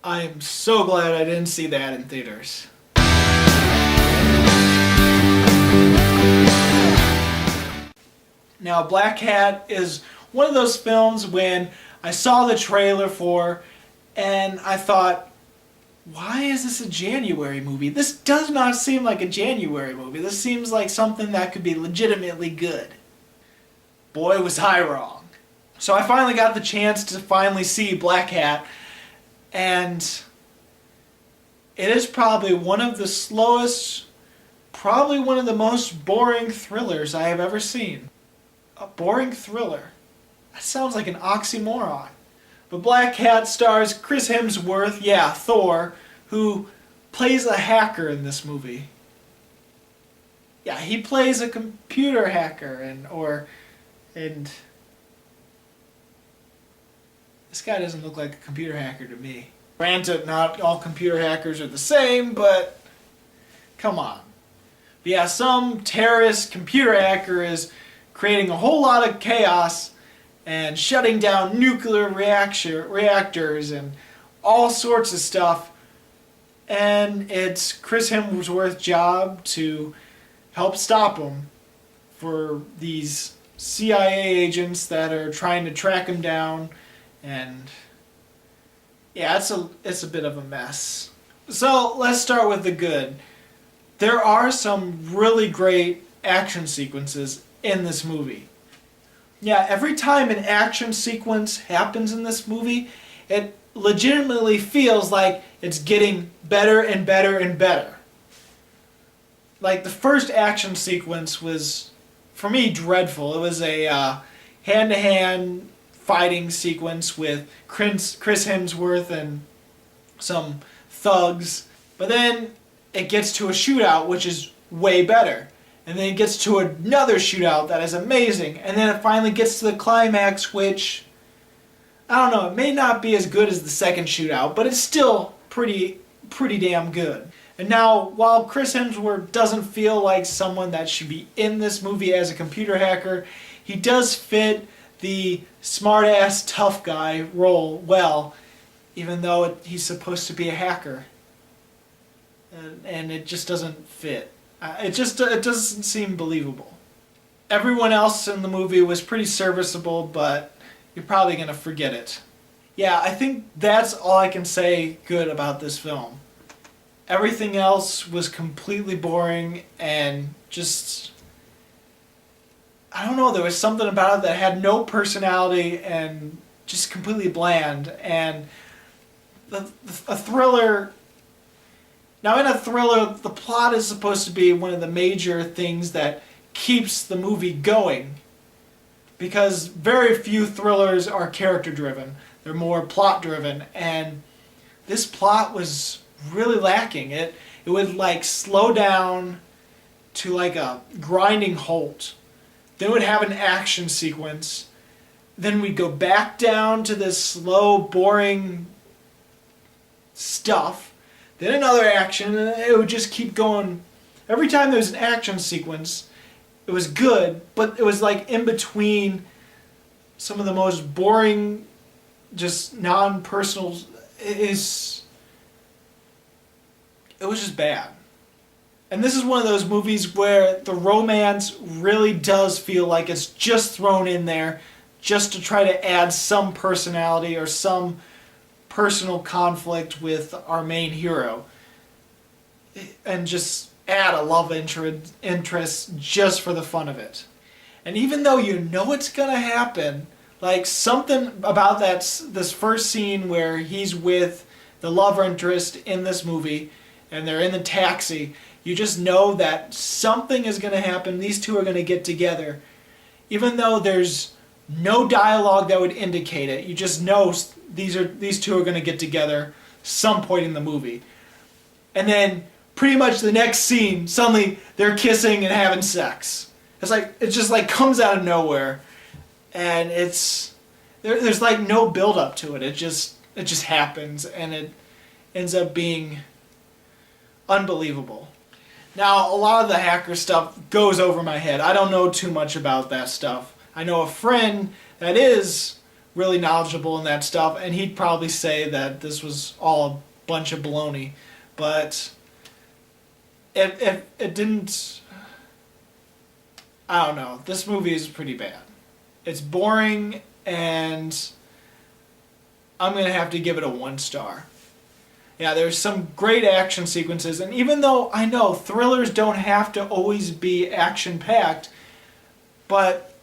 I'm so glad I didn't see that in theaters. Now, Blackhat is one of those films when I saw the trailer for and I thought, why is this a January movie? This does not seem like a January movie. This seems like something that could be legitimately good. Boy, was I wrong. So I finally got the chance to finally see Blackhat, and it is probably one of the slowest, probably one of the most boring thrillers I have ever seen. A boring thriller. That sounds like an oxymoron. But Blackhat stars Chris Hemsworth, yeah, Thor, who plays a hacker in this movie. Yeah, he plays a computer hacker, and this guy doesn't look like a computer hacker to me. Granted, not all computer hackers are the same, but come on. But yeah, some terrorist computer hacker is creating a whole lot of chaos and shutting down nuclear reactors and all sorts of stuff. And it's Chris Hemsworth's job to help stop him for these CIA agents that are trying to track him down. And yeah, it's a bit of a mess. So let's start with the good. There are some really great action sequences in this movie. Yeah, every time an action sequence happens in this movie, it legitimately feels like it's getting better and better and better. Like the first action sequence was, for me, dreadful. It was a hand-to-hand fighting sequence with Chris Hemsworth and some thugs. But then it gets to a shootout, which is way better. And then it gets to another shootout that is amazing. And then it finally gets to the climax, which, I don't know, it may not be as good as the second shootout, but it's still pretty damn good. And now, while Chris Hemsworth doesn't feel like someone that should be in this movie as a computer hacker, he does fit the smart-ass tough guy role well, even though he's supposed to be a hacker. And it just doesn't fit. It doesn't seem believable. Everyone else in the movie was pretty serviceable, but you're probably going to forget it. Yeah, I think that's all I can say good about this film. Everything else was completely boring and just, I don't know, there was something about it that had no personality and just completely bland. And a thriller... Now, in a thriller, the plot is supposed to be one of the major things that keeps the movie going. Because very few thrillers are character-driven. They're more plot-driven. And this plot was really lacking. It would like slow down to like a grinding halt. Then it would have an action sequence. Then we'd go back down to this slow, boring stuff. Then another action, and it would just keep going. Every time there was an action sequence, it was good, but it was like in between some of the most boring, just non-personal. It was just bad. And this is one of those movies where the romance really does feel like it's just thrown in there just to try to add some personality or some personal conflict with our main hero, and just add a love interest just for the fun of it. And even though you know it's gonna happen, like something about this first scene where he's with the love interest in this movie and they're in the taxi, you just know that something is gonna happen. These two are gonna get together, even though there's no dialogue that would indicate it. You just know these two are going to get together some point in the movie. And then pretty much the next scene, suddenly they're kissing and having sex. It just like comes out of nowhere. And there's like no build up to it. It just happens, and it ends up being unbelievable. Now, a lot of the hacker stuff goes over my head. I don't know too much about that stuff. I know a friend that is really knowledgeable in that stuff, and he'd probably say that this was all a bunch of baloney. But it didn't... I don't know. This movie is pretty bad. It's boring, and I'm going to have to give it a 1 star. Yeah, there's some great action sequences, and even though I know thrillers don't have to always be action-packed, but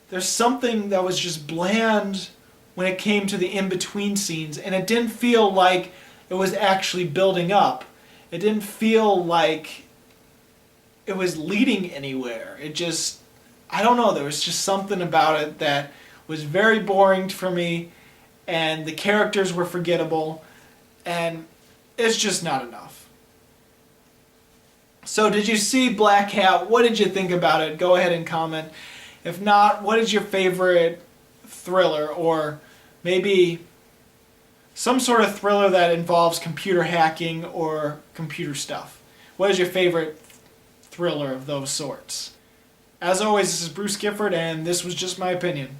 there's something that was just bland when it came to the in-between scenes, and it didn't feel like it was actually building up. It didn't feel like it was leading anywhere. It just, I don't know, there was just something about it that was very boring for me, and the characters were forgettable, and it's just not enough. So did you see Blackhat? What did you think about it? Go ahead and comment. If not, what is your favorite thriller, or maybe some sort of thriller that involves computer hacking or computer stuff? What is your favorite thriller of those sorts? As always, this is Bruce Gifford, and this was Just My Opinion.